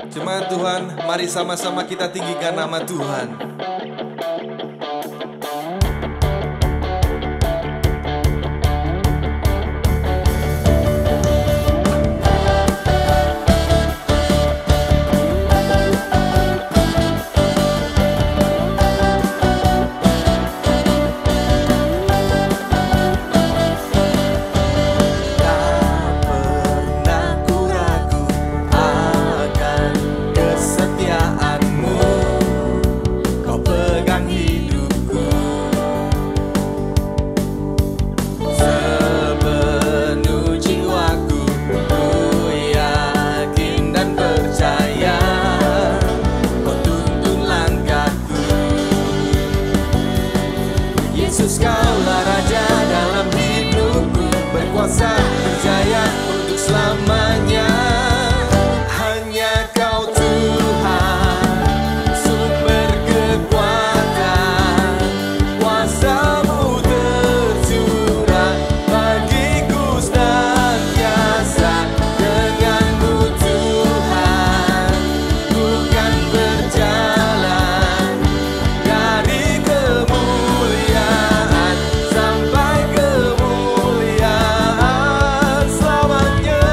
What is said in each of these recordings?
Jemaat Tuhan, mari sama-sama kita tinggikan nama Tuhan. Yesus, Kaulah Raja dalam hidupku, berkuasa berjaya untuk selamanya. Hanya Kau Tuhan, sumber kekuatan, kuasa-Mu tercurah bagiku senantiasa. Dengan-Mu Tuhan, ku kan berjalan dari kemuliaan sampai kemuliaan selamanya.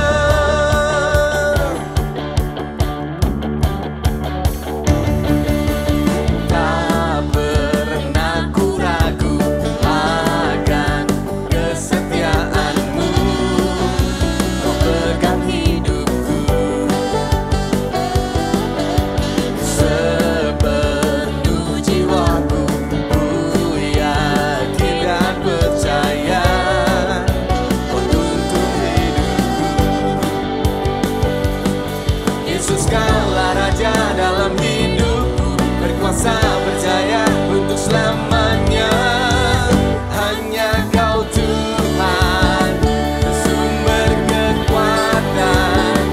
Tak pernah ku ragu akan kesetiaan-Mu, Kau pegang hidupku. Sepenuh jiwaku ku yakin dan percaya, Kau tuntun hidupku. Yesus, Kaulah Raja dalam hidupku, berkuasa berjaya untuk selamanya. Hanya Kau Tuhan, sumber kekuatan,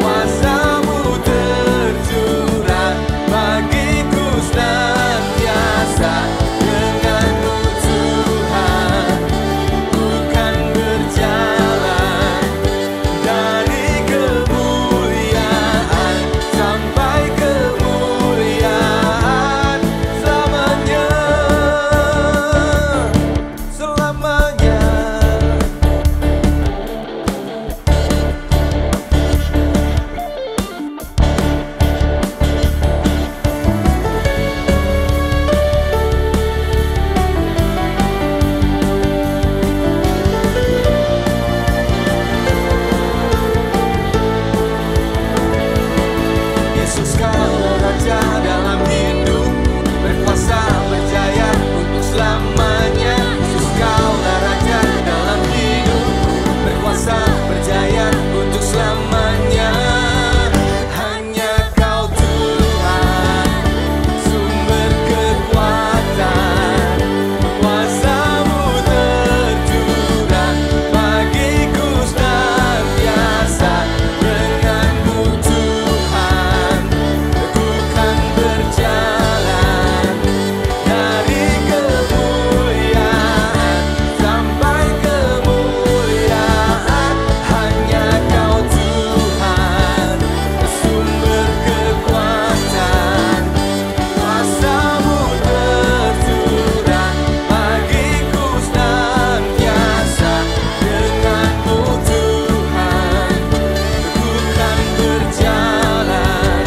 kuasa-Mu tercurah bagiku senantiasa. Dengan-Mu Tuhan, ku kan berjalan dari kemuliaan sampai kemuliaan selamanya. Selamanya. Yesus, Kaulah Raja dalam hidupku, berkuasa berjaya untuk selamanya. Yesus, Kaulah Raja dalam hidupku, berkuasa berjaya untuk selamanya. Hanya Kau Tuhan, sumber kekuatan, kuasa-Mu tercurah bagiku senantiasa. Dengan-Mu Tuhan, ku kan berjalan dari kemuliaan sampai kemuliaan. Hanya Kau Tuhan, sumber kekuatan, kuasa-Mu tercurah bagiku senantiasa. Dengan-Mu Tuhan, ku kan berjalan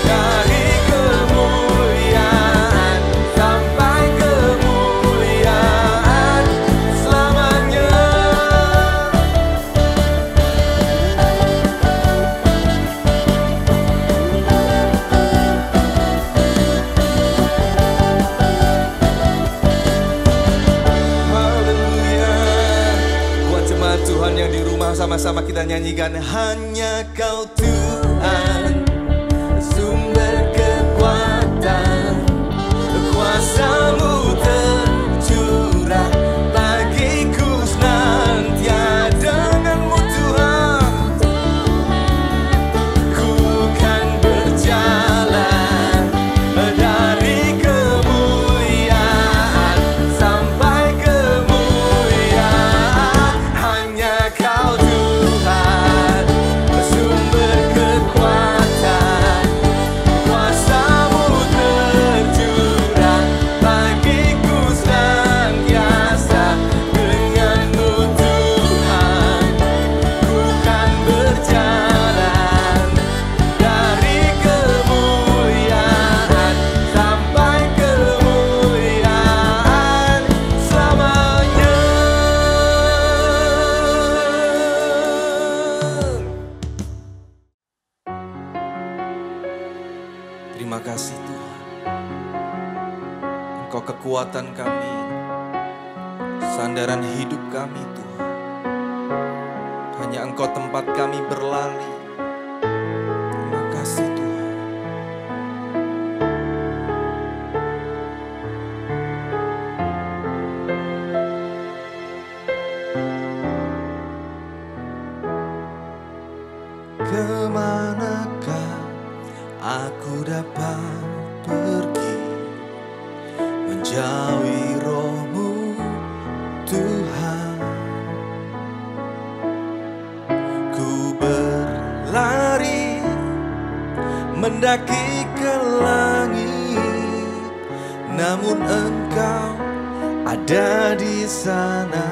dari kemuliaan sampai kemuliaan selamanya. Haleluya. Buat jemaat Tuhan yang di rumah, sama-sama kita nyanyikan. Hanya Kau Tuhan, sumber kekuatan, kuasa-Mu tercurah bagiku senantiasa. Dengan-Mu Tuhan, ku kan berjalan dari kemuliaan sampai kemuliaan. Hanya Kau Tuhan, sumber kekuatan, Terima kasih Tuhan, Engkau kekuatan kami, sandaran hidup kami Tuhan. Hanya Engkau tempat kami berlari. Terima kasih Tuhan. Kemanakah aku dapat pergi menjauhi Roh-Mu Tuhan? Ku berlari mendaki ke langit, namun Engkau ada di sana.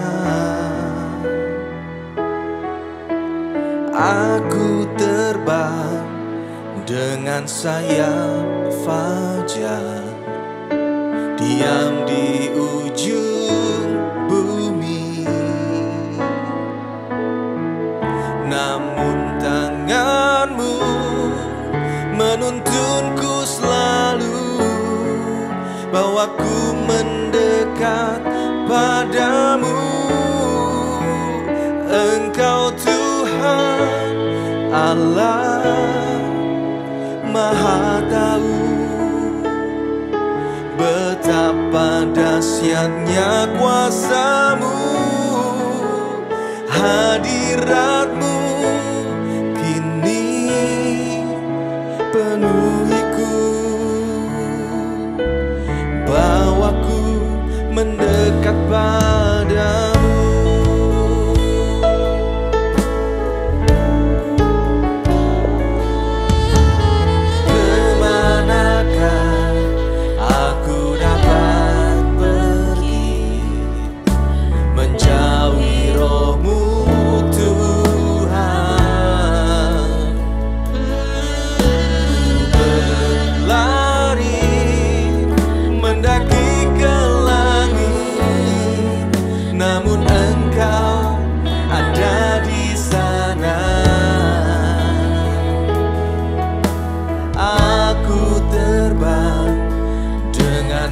Aku terbang dengan sayap fajar, diam di ujung bumi. Namun tangan-Mu menuntunku selalu, bawaku mendekat padamu. Engkau Tuhan Allah Maha Tahu, betapa dahsyatnya kuasa-Mu, hadirat-Mu kini penuhiku, bawaku mendekat padamu.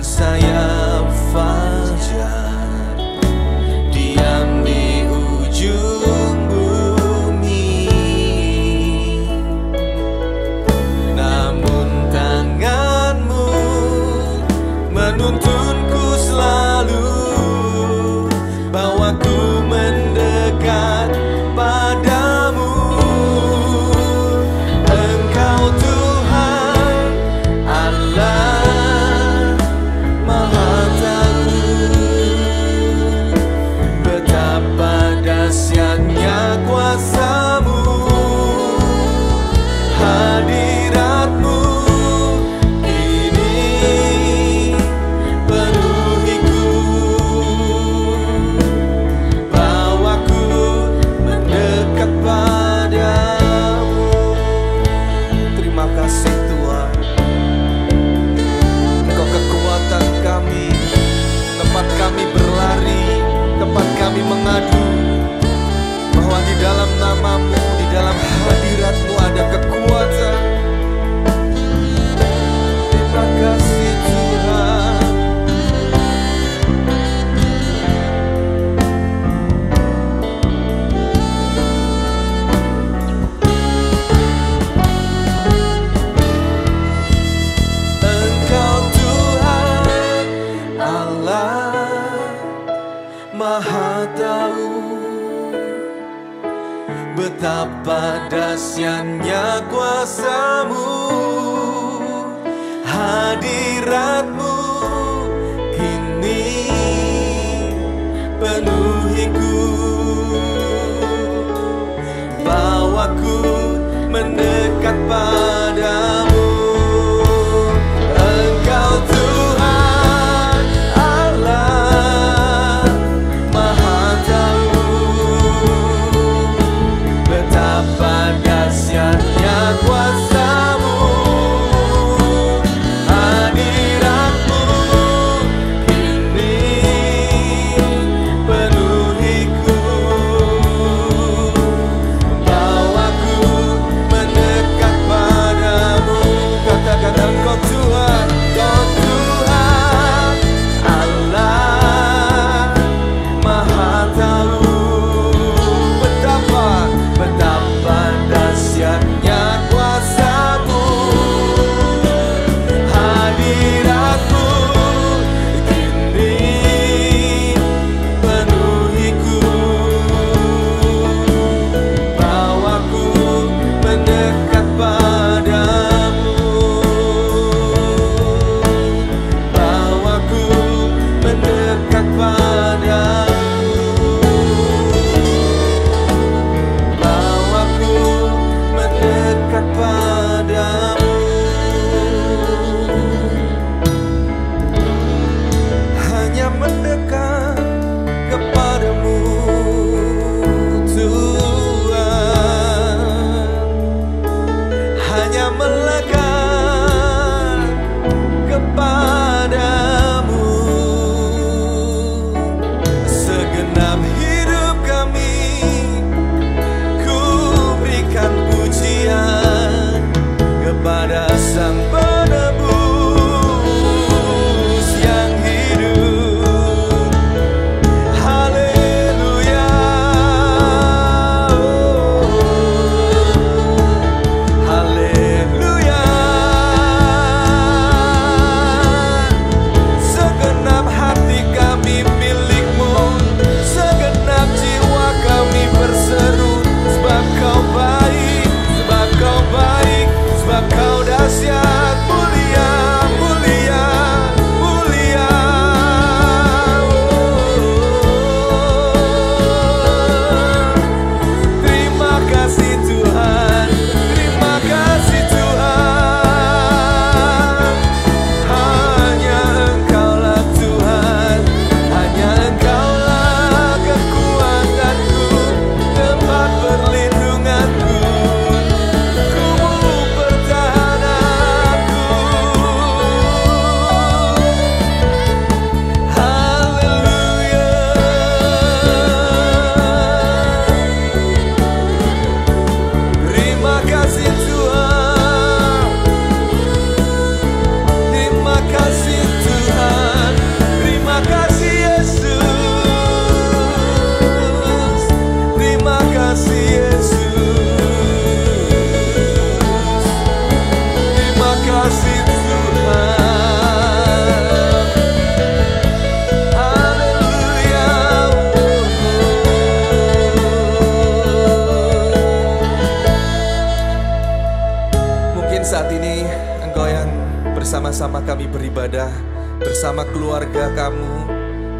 Sayap fajar, diam di ujung bumi. Namun tangan-Mu menuntunku selalu, bawaku mendekat padamu. Engkau Tuhan Allah kuasa-Mu, hadirat-Mu kini penuhiku, bawaku mendekat padamu. Terima kasih Tuhan, Engkau kekuatan kami, tempat kami berlari, tempat kami mengadu, bahwa di dalam nama-Mu, di dalam hadirat-Mu ada kekuatan. Terima kasih Tuhan. Engkau Tuhan Allah Maha Tahu, betapa dahsyatnya kuasa-Mu, hadirat-Mu kini penuhiku, bawaku mendekat padamu. Engkau Tuhan Allah Maha Tahu, betapa dahsyatnya kuasa-Mu, hadirat Dia sang penebus yang hidup. Haleluya. Haleluya. Segenap hati kami milik-Mu, segenap jiwa kami berseru, sebab Kau baik, sebab Kau baik, sebab Kau dahsyat, mulia, mulia, mulia. Terima kasih Tuhan, terima kasih Tuhan. Hanya Engkaulah Tuhan, hanya Engkaulah kekuatanku, tempat perlindunganku, kubu pertahananku. Haleluya. Terima kasih Tuhan, terima kasih Tuhan, terima kasih Yesus, terima kasih Yesus, terima kasih Tuhan. Haleluya. Mungkin saat ini engkau yang bersama-sama kami beribadah, bersama keluarga kamu,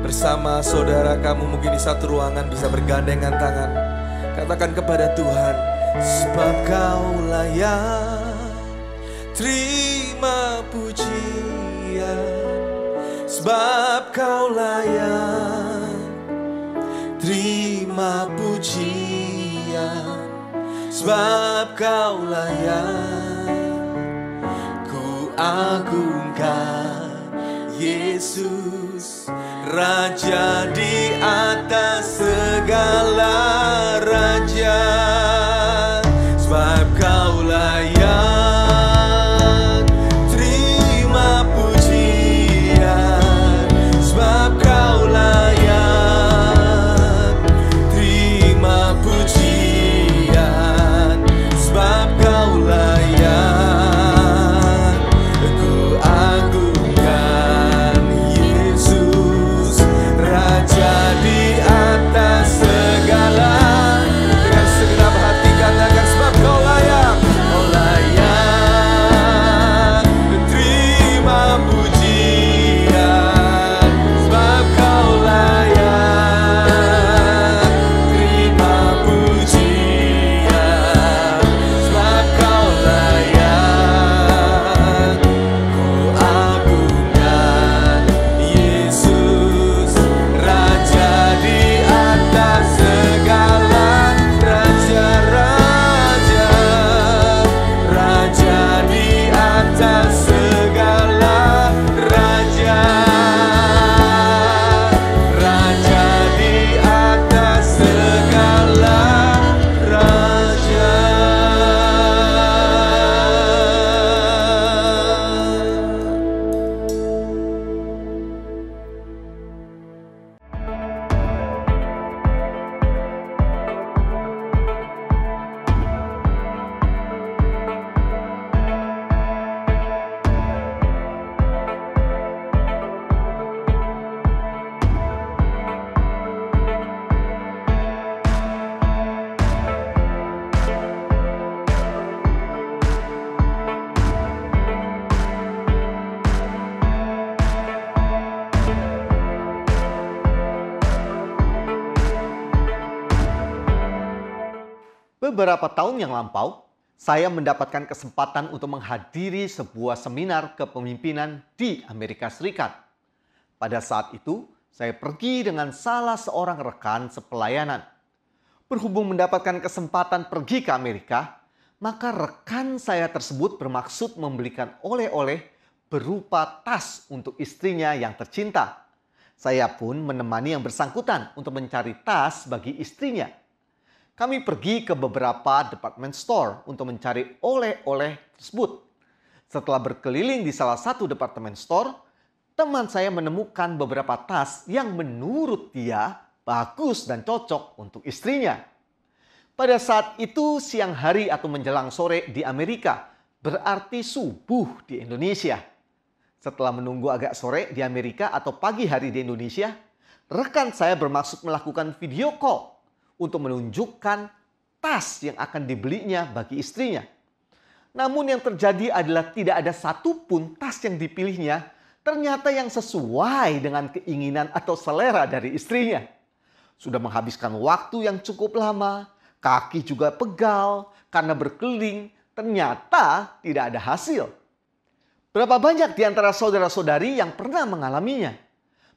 bersama saudara kamu, mungkin di satu ruangan bisa bergandengan tangan. Katakan kepada Tuhan, sebab Kau layak terima pujian, sebab Kau layak terima pujian, sebab Kau layak ku agungkan Yesus, Raja di atas segala raja, sebab Kau layak terima pujian, sebab Kau layak terima pujian, sebab Kau layak ku agungkan Yesus, Raja di atas segala. Dengan segenap hati katakan, sebab Kau layak, Kau layak terima pujian, sebab Kau layak terima pujian, sebab Kau layak ku agungkan Yesus, Raja di atas segala raja-raja, Raja di atas segala raja, Raja di atas segala raja. Beberapa tahun yang lampau, saya mendapatkan kesempatan untuk menghadiri sebuah seminar kepemimpinan di Amerika Serikat. Pada saat itu, saya pergi dengan salah seorang rekan sepelayanan. Berhubung mendapatkan kesempatan pergi ke Amerika, maka rekan saya tersebut bermaksud membelikan oleh-oleh berupa tas untuk istrinya yang tercinta. Saya pun menemani yang bersangkutan untuk mencari tas bagi istrinya. Kami pergi ke beberapa department store untuk mencari oleh-oleh tersebut. Setelah berkeliling di salah satu departemen store, teman saya menemukan beberapa tas yang menurut dia bagus dan cocok untuk istrinya. Pada saat itu siang hari atau menjelang sore di Amerika, berarti subuh di Indonesia. Setelah menunggu agak sore di Amerika atau pagi hari di Indonesia, rekan saya bermaksud melakukan video call untuk menunjukkan tas yang akan dibelinya bagi istrinya. Namun yang terjadi adalah tidak ada satupun tas yang dipilihnya ternyata yang sesuai dengan keinginan atau selera dari istrinya. Sudah menghabiskan waktu yang cukup lama, kaki juga pegal karena berkeliling, ternyata tidak ada hasil. Berapa banyak di antara saudara-saudari yang pernah mengalaminya?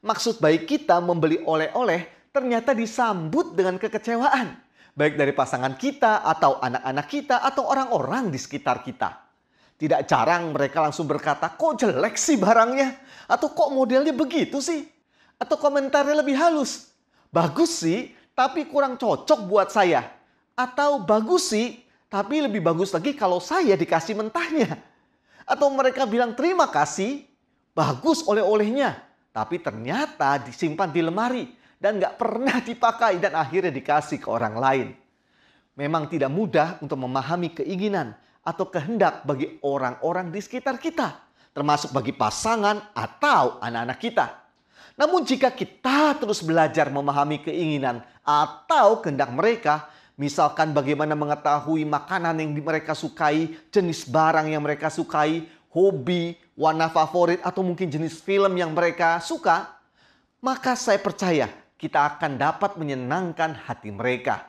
Maksud baik kita membeli oleh-oleh ternyata disambut dengan kekecewaan. Baik dari pasangan kita atau anak-anak kita atau orang-orang di sekitar kita. Tidak jarang mereka langsung berkata, kok jelek sih barangnya? Atau kok modelnya begitu sih? Atau komentarnya lebih halus. Bagus sih, tapi kurang cocok buat saya. Atau bagus sih, tapi lebih bagus lagi kalau saya dikasih mentahnya. Atau mereka bilang terima kasih, bagus oleh-olehnya. Tapi ternyata disimpan di lemari. Dan gak pernah dipakai dan akhirnya dikasih ke orang lain. Memang tidak mudah untuk memahami keinginan atau kehendak bagi orang-orang di sekitar kita. Termasuk bagi pasangan atau anak-anak kita. Namun jika kita terus belajar memahami keinginan atau kehendak mereka, misalkan bagaimana mengetahui makanan yang mereka sukai, jenis barang yang mereka sukai, hobi, warna favorit, atau mungkin jenis film yang mereka suka, maka saya percaya kita akan dapat menyenangkan hati mereka.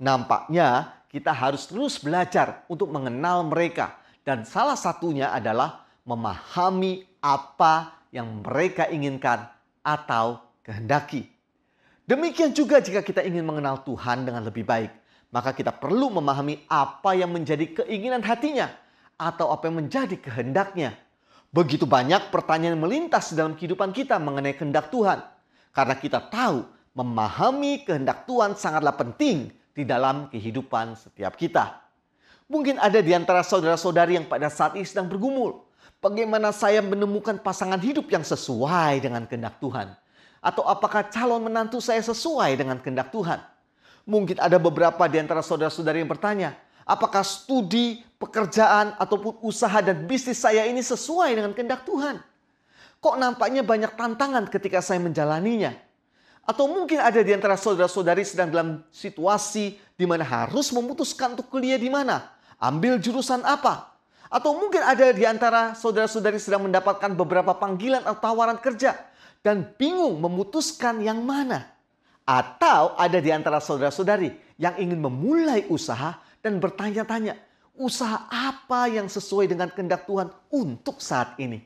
Nampaknya kita harus terus belajar untuk mengenal mereka. Dan salah satunya adalah memahami apa yang mereka inginkan atau kehendaki. Demikian juga jika kita ingin mengenal Tuhan dengan lebih baik. Maka kita perlu memahami apa yang menjadi keinginan hatinya. Atau apa yang menjadi kehendaknya. Begitu banyak pertanyaan yang melintas dalam kehidupan kita mengenai kehendak Tuhan. Karena kita tahu memahami kehendak Tuhan sangatlah penting di dalam kehidupan setiap kita. Mungkin ada di antara saudara-saudari yang pada saat ini sedang bergumul. Bagaimana saya menemukan pasangan hidup yang sesuai dengan kehendak Tuhan? Atau apakah calon menantu saya sesuai dengan kehendak Tuhan? Mungkin ada beberapa di antara saudara-saudari yang bertanya, apakah studi, pekerjaan, ataupun usaha dan bisnis saya ini sesuai dengan kehendak Tuhan? Kok nampaknya banyak tantangan ketika saya menjalaninya? Atau mungkin ada di antara saudara-saudari sedang dalam situasi di mana harus memutuskan untuk kuliah di mana? Ambil jurusan apa? Atau mungkin ada di antara saudara-saudari sedang mendapatkan beberapa panggilan atau tawaran kerja dan bingung memutuskan yang mana? Atau ada di antara saudara-saudari yang ingin memulai usaha dan bertanya-tanya, usaha apa yang sesuai dengan kehendak Tuhan untuk saat ini?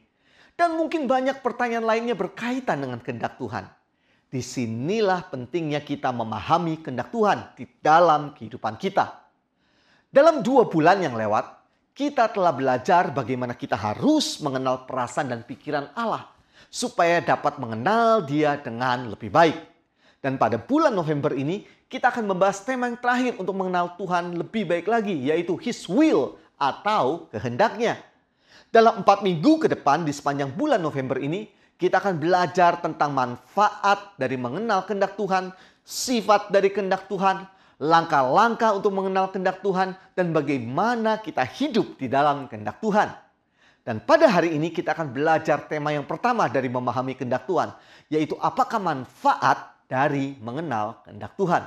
Dan mungkin banyak pertanyaan lainnya berkaitan dengan kehendak Tuhan. Disinilah pentingnya kita memahami kehendak Tuhan di dalam kehidupan kita. Dalam 2 bulan yang lewat, kita telah belajar bagaimana kita harus mengenal perasaan dan pikiran Allah supaya dapat mengenal Dia dengan lebih baik. Dan pada bulan November ini, kita akan membahas tema yang terakhir untuk mengenal Tuhan lebih baik lagi, yaitu His Will atau kehendaknya. Dalam 4 minggu ke depan di sepanjang bulan November ini, kita akan belajar tentang manfaat dari mengenal kehendak Tuhan, sifat dari kehendak Tuhan, langkah-langkah untuk mengenal kehendak Tuhan, dan bagaimana kita hidup di dalam kehendak Tuhan. Dan pada hari ini kita akan belajar tema yang pertama dari memahami kehendak Tuhan, yaitu apakah manfaat dari mengenal kehendak Tuhan.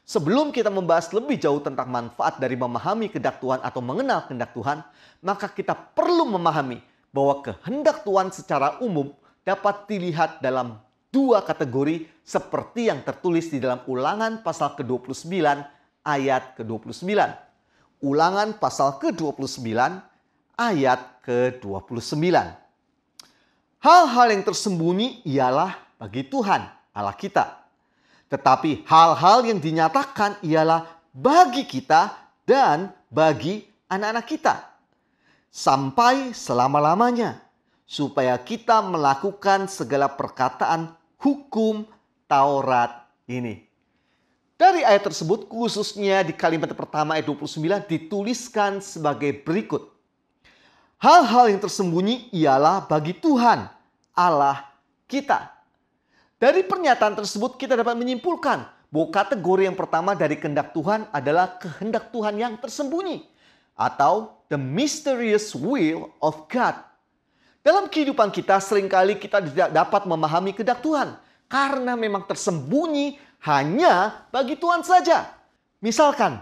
Sebelum kita membahas lebih jauh tentang manfaat dari memahami kehendak Tuhan atau mengenal kehendak Tuhan, maka kita perlu memahami bahwa kehendak Tuhan secara umum dapat dilihat dalam 2 kategori seperti yang tertulis di dalam Ulangan pasal ke-29 ayat ke-29. Ulangan pasal ke-29 ayat ke-29. Hal-hal yang tersembunyi ialah bagi Tuhan Allah kita. Tetapi hal-hal yang dinyatakan ialah bagi kita dan bagi anak-anak kita. Sampai selama-lamanya. Supaya kita melakukan segala perkataan hukum Taurat ini. Dari ayat tersebut khususnya di kalimat pertama ayat 29 dituliskan sebagai berikut. Hal-hal yang tersembunyi ialah bagi Tuhan, Allah kita. Dari pernyataan tersebut kita dapat menyimpulkan bahwa kategori yang pertama dari kehendak Tuhan adalah kehendak Tuhan yang tersembunyi atau the mysterious will of God. Dalam kehidupan kita seringkali kita tidak dapat memahami kehendak Tuhan karena memang tersembunyi hanya bagi Tuhan saja. Misalkan,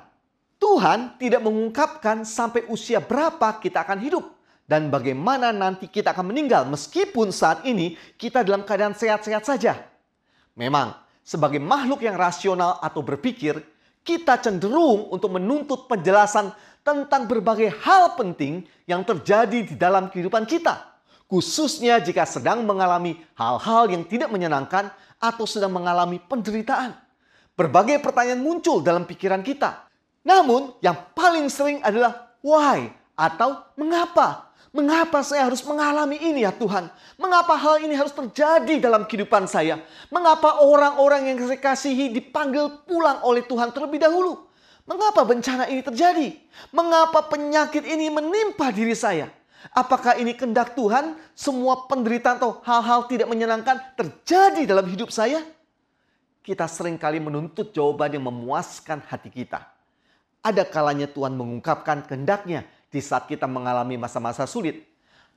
Tuhan tidak mengungkapkan sampai usia berapa kita akan hidup dan bagaimana nanti kita akan meninggal meskipun saat ini kita dalam keadaan sehat-sehat saja. Memang, sebagai makhluk yang rasional atau berpikir, kita cenderung untuk menuntut penjelasan tentang berbagai hal penting yang terjadi di dalam kehidupan kita, khususnya jika sedang mengalami hal-hal yang tidak menyenangkan atau sedang mengalami penderitaan. Berbagai pertanyaan muncul dalam pikiran kita. Namun yang paling sering adalah why atau mengapa. Mengapa saya harus mengalami ini ya Tuhan? Mengapa hal ini harus terjadi dalam kehidupan saya? Mengapa orang-orang yang saya kasihi dipanggil pulang oleh Tuhan terlebih dahulu? Mengapa bencana ini terjadi? Mengapa penyakit ini menimpa diri saya? Apakah ini kehendak Tuhan? Semua penderitaan atau hal-hal tidak menyenangkan terjadi dalam hidup saya? Kita seringkali menuntut jawaban yang memuaskan hati kita. Ada kalanya Tuhan mengungkapkan kehendaknya di saat kita mengalami masa-masa sulit.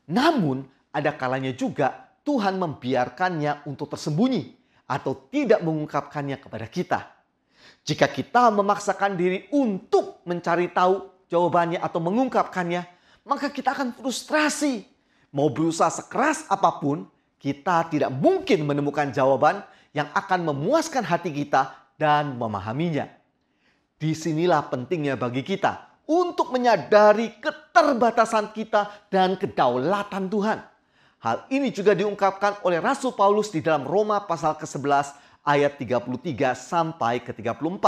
Namun ada kalanya juga Tuhan membiarkannya untuk tersembunyi atau tidak mengungkapkannya kepada kita. Jika kita memaksakan diri untuk mencari tahu jawabannya atau mengungkapkannya, maka kita akan frustrasi. Mau berusaha sekeras apapun, kita tidak mungkin menemukan jawaban yang akan memuaskan hati kita dan memahaminya. Disinilah pentingnya bagi kita untuk menyadari keterbatasan kita dan kedaulatan Tuhan. Hal ini juga diungkapkan oleh Rasul Paulus di dalam Roma pasal ke-11 ayat 33 sampai ke-34.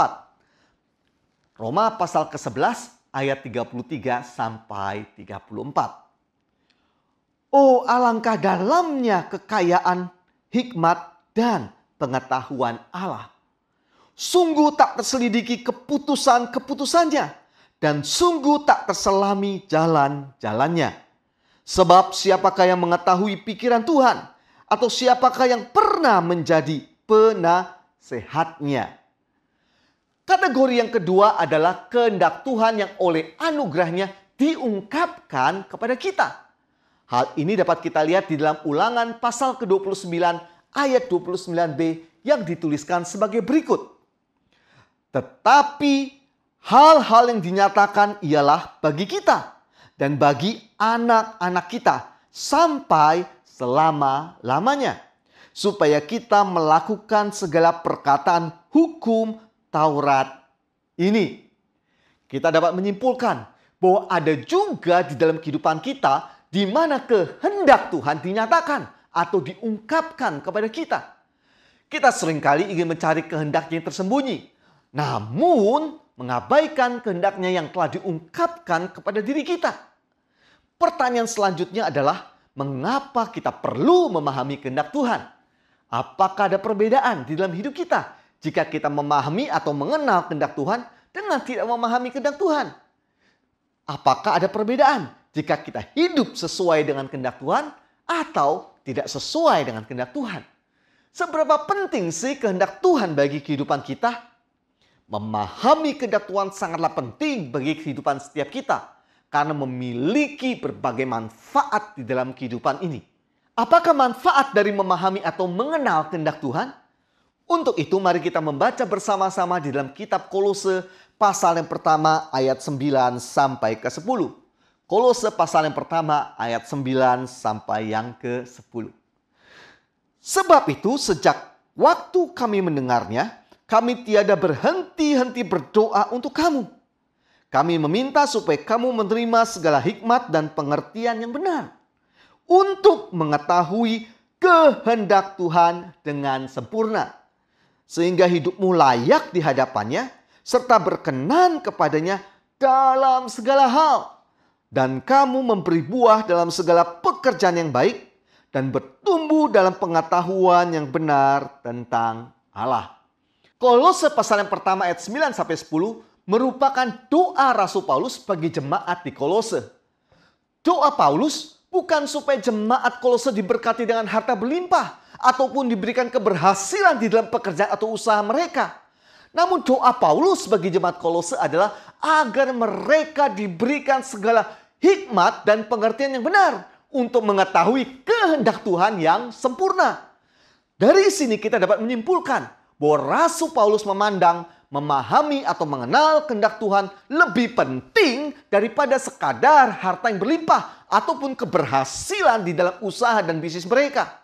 Roma pasal ke-11 ayat 33 sampai 34. Oh, alangkah dalamnya kekayaan, hikmat, dan pengetahuan Allah. Sungguh tak terselidiki keputusan-keputusannya, dan sungguh tak terselami jalan-jalannya. Sebab siapakah yang mengetahui pikiran Tuhan? Atau siapakah yang pernah menjadi penasehatnya? Kategori yang kedua adalah kehendak Tuhan yang oleh anugerahnya diungkapkan kepada kita. Hal ini dapat kita lihat di dalam Ulangan pasal ke-29 ayat 29b yang dituliskan sebagai berikut. Tetapi hal-hal yang dinyatakan ialah bagi kita dan bagi anak-anak kita sampai selama-lamanya, supaya kita melakukan segala perkataan hukum Taurat ini. Kita dapat menyimpulkan bahwa ada juga di dalam kehidupan kita di mana kehendak Tuhan dinyatakan atau diungkapkan kepada kita. Kita seringkali ingin mencari kehendaknya yang tersembunyi, namun mengabaikan kehendaknya yang telah diungkapkan kepada diri kita. Pertanyaan selanjutnya adalah, mengapa kita perlu memahami kehendak Tuhan? Apakah ada perbedaan di dalam hidup kita jika kita memahami atau mengenal kehendak Tuhan dengan tidak memahami kehendak Tuhan? Apakah ada perbedaan jika kita hidup sesuai dengan kehendak Tuhan atau tidak sesuai dengan kehendak Tuhan? Seberapa penting sih kehendak Tuhan bagi kehidupan kita? Memahami kehendak Tuhan sangatlah penting bagi kehidupan setiap kita karena memiliki berbagai manfaat di dalam kehidupan ini. Apakah manfaat dari memahami atau mengenal kehendak Tuhan? Untuk itu mari kita membaca bersama-sama di dalam kitab Kolose pasal yang pertama ayat 9 sampai ke 10. Kolose pasal yang pertama ayat 9 sampai yang ke 10. Sebab itu sejak waktu kami mendengarnya, kami tiada berhenti-henti berdoa untuk kamu. Kami meminta supaya kamu menerima segala hikmat dan pengertian yang benar, untuk mengetahui kehendak Tuhan dengan sempurna, sehingga hidupmu layak di hadapannya, serta berkenan kepadanya dalam segala hal. Dan kamu memberi buah dalam segala pekerjaan yang baik, dan bertumbuh dalam pengetahuan yang benar tentang Allah. Kolose pasal yang pertama ayat 9 sampai 10 merupakan doa Rasul Paulus bagi jemaat di Kolose. Doa Paulus bukan supaya jemaat Kolose diberkati dengan harta berlimpah ataupun diberikan keberhasilan di dalam pekerjaan atau usaha mereka. Namun doa Paulus bagi jemaat Kolose adalah agar mereka diberikan segala hikmat dan pengertian yang benar untuk mengetahui kehendak Tuhan yang sempurna. Dari sini kita dapat menyimpulkan bahwa Rasul Paulus memahami atau mengenal kehendak Tuhan lebih penting daripada sekadar harta yang berlimpah ataupun keberhasilan di dalam usaha dan bisnis mereka.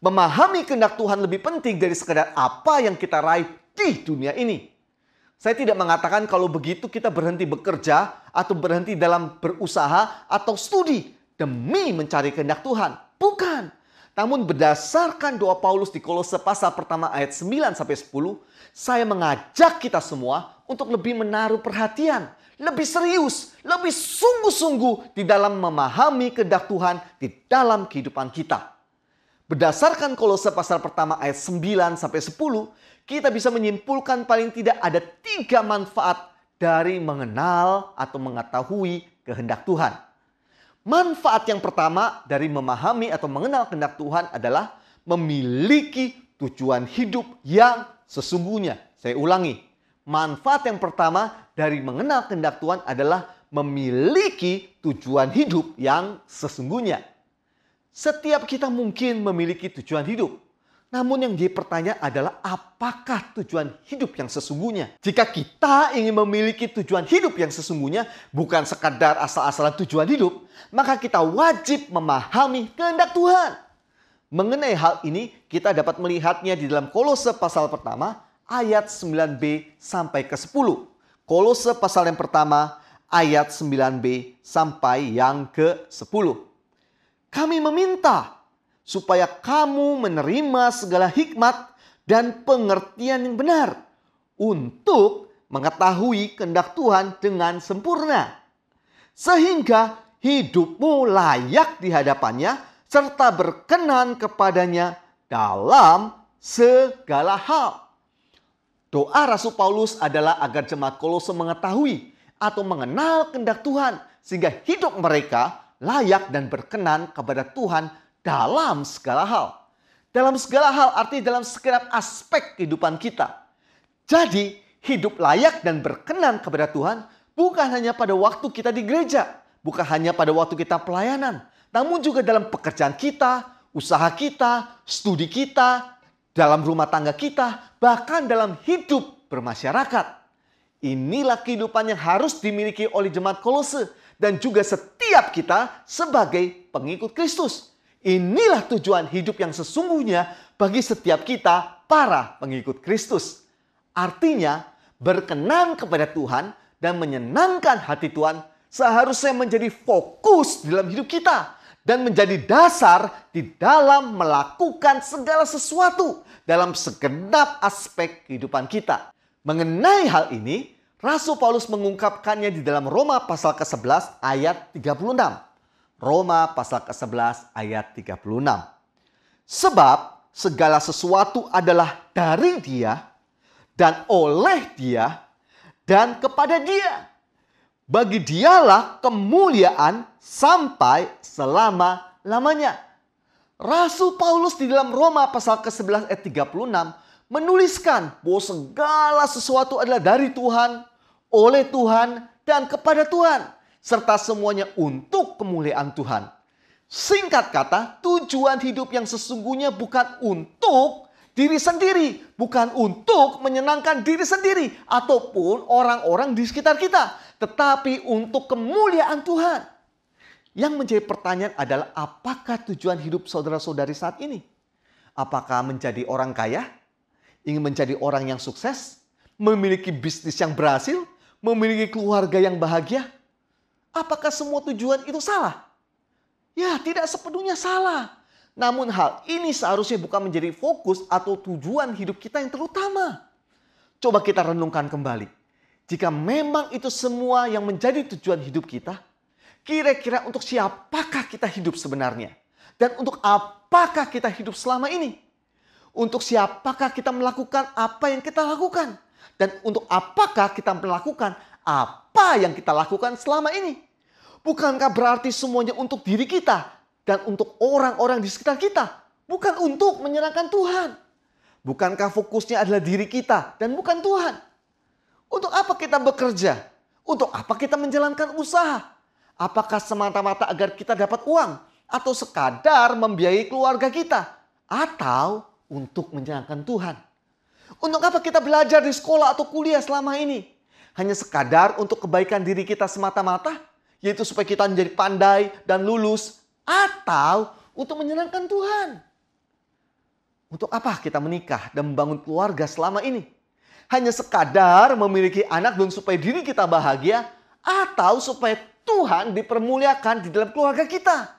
Memahami kehendak Tuhan lebih penting dari sekadar apa yang kita raih di dunia ini. Saya tidak mengatakan kalau begitu kita berhenti bekerja atau berhenti dalam berusaha atau studi demi mencari kehendak Tuhan. Bukan. Namun berdasarkan doa Paulus di Kolose pasal pertama ayat 9-10, saya mengajak kita semua untuk lebih menaruh perhatian, lebih serius, lebih sungguh-sungguh di dalam memahami kehendak Tuhan di dalam kehidupan kita. Berdasarkan Kolose pasal pertama ayat 9-10, kita bisa menyimpulkan paling tidak ada 3 manfaat dari mengenal atau mengetahui kehendak Tuhan. Manfaat yang pertama dari memahami atau mengenal kehendak Tuhan adalah memiliki tujuan hidup yang sesungguhnya. Saya ulangi, manfaat yang pertama dari mengenal kehendak Tuhan adalah memiliki tujuan hidup yang sesungguhnya. Setiap kita mungkin memiliki tujuan hidup. Namun yang jadi pertanyaan adalah apakah tujuan hidup yang sesungguhnya? Jika kita ingin memiliki tujuan hidup yang sesungguhnya, bukan sekadar asal-asalan tujuan hidup, maka kita wajib memahami kehendak Tuhan. Mengenai hal ini, kita dapat melihatnya di dalam Kolose pasal pertama, ayat 9b sampai ke 10. Kolose pasal yang pertama, ayat 9b sampai yang ke 10. Kami meminta supaya kamu menerima segala hikmat dan pengertian yang benar untuk mengetahui kehendak Tuhan dengan sempurna, sehingga hidupmu layak di hadapannya serta berkenan kepadanya dalam segala hal. Doa Rasul Paulus adalah agar jemaat Kolose mengetahui atau mengenal kehendak Tuhan sehingga hidup mereka layak dan berkenan kepada Tuhan dalam segala hal. Dalam segala hal artinya dalam segala aspek kehidupan kita. Jadi hidup layak dan berkenan kepada Tuhan bukan hanya pada waktu kita di gereja. Bukan hanya pada waktu kita pelayanan. Namun juga dalam pekerjaan kita, usaha kita, studi kita, dalam rumah tangga kita, bahkan dalam hidup bermasyarakat. Inilah kehidupan yang harus dimiliki oleh jemaat Kolose dan juga setiap kita sebagai pengikut Kristus. Inilah tujuan hidup yang sesungguhnya bagi setiap kita para pengikut Kristus. Artinya berkenan kepada Tuhan dan menyenangkan hati Tuhan seharusnya menjadi fokus dalam hidup kita dan menjadi dasar di dalam melakukan segala sesuatu dalam segenap aspek kehidupan kita. Mengenai hal ini, Rasul Paulus mengungkapkannya di dalam Roma pasal ke-11 ayat 36. Roma pasal ke-11 ayat 36. Sebab segala sesuatu adalah dari Dia dan oleh Dia dan kepada Dia. Bagi Dialah kemuliaan sampai selama-lamanya. Rasul Paulus di dalam Roma pasal ke-11 ayat 36 menuliskan bahwa segala sesuatu adalah dari Tuhan, oleh Tuhan, dan kepada Tuhan. Serta semuanya untuk kemuliaan Tuhan. Singkat kata, tujuan hidup yang sesungguhnya bukan untuk diri sendiri. Bukan untuk menyenangkan diri sendiri. Ataupun orang-orang di sekitar kita. Tetapi untuk kemuliaan Tuhan. Yang menjadi pertanyaan adalah apakah tujuan hidup saudara-saudari saat ini? Apakah menjadi orang kaya? Ingin menjadi orang yang sukses? Memiliki bisnis yang berhasil? Memiliki keluarga yang bahagia? Apakah semua tujuan itu salah? Ya, tidak sepenuhnya salah. Namun hal ini seharusnya bukan menjadi fokus atau tujuan hidup kita yang terutama. Coba kita renungkan kembali. Jika memang itu semua yang menjadi tujuan hidup kita, kira-kira untuk siapakah kita hidup sebenarnya? Dan untuk apakah kita hidup selama ini? Untuk siapakah kita melakukan apa yang kita lakukan? Dan untuk apakah kita melakukan apa yang kita lakukan selama ini? Bukankah berarti semuanya untuk diri kita dan untuk orang-orang di sekitar kita? Bukan untuk menyenangkan Tuhan. Bukankah fokusnya adalah diri kita dan bukan Tuhan? Untuk apa kita bekerja? Untuk apa kita menjalankan usaha? Apakah semata-mata agar kita dapat uang? Atau sekadar membiayai keluarga kita? Atau untuk menyenangkan Tuhan? Untuk apa kita belajar di sekolah atau kuliah selama ini? Hanya sekadar untuk kebaikan diri kita semata-mata? Yaitu supaya kita menjadi pandai dan lulus? Atau untuk menyenangkan Tuhan? Untuk apa kita menikah dan membangun keluarga selama ini? Hanya sekadar memiliki anak dan supaya diri kita bahagia? Atau supaya Tuhan dipermuliakan di dalam keluarga kita?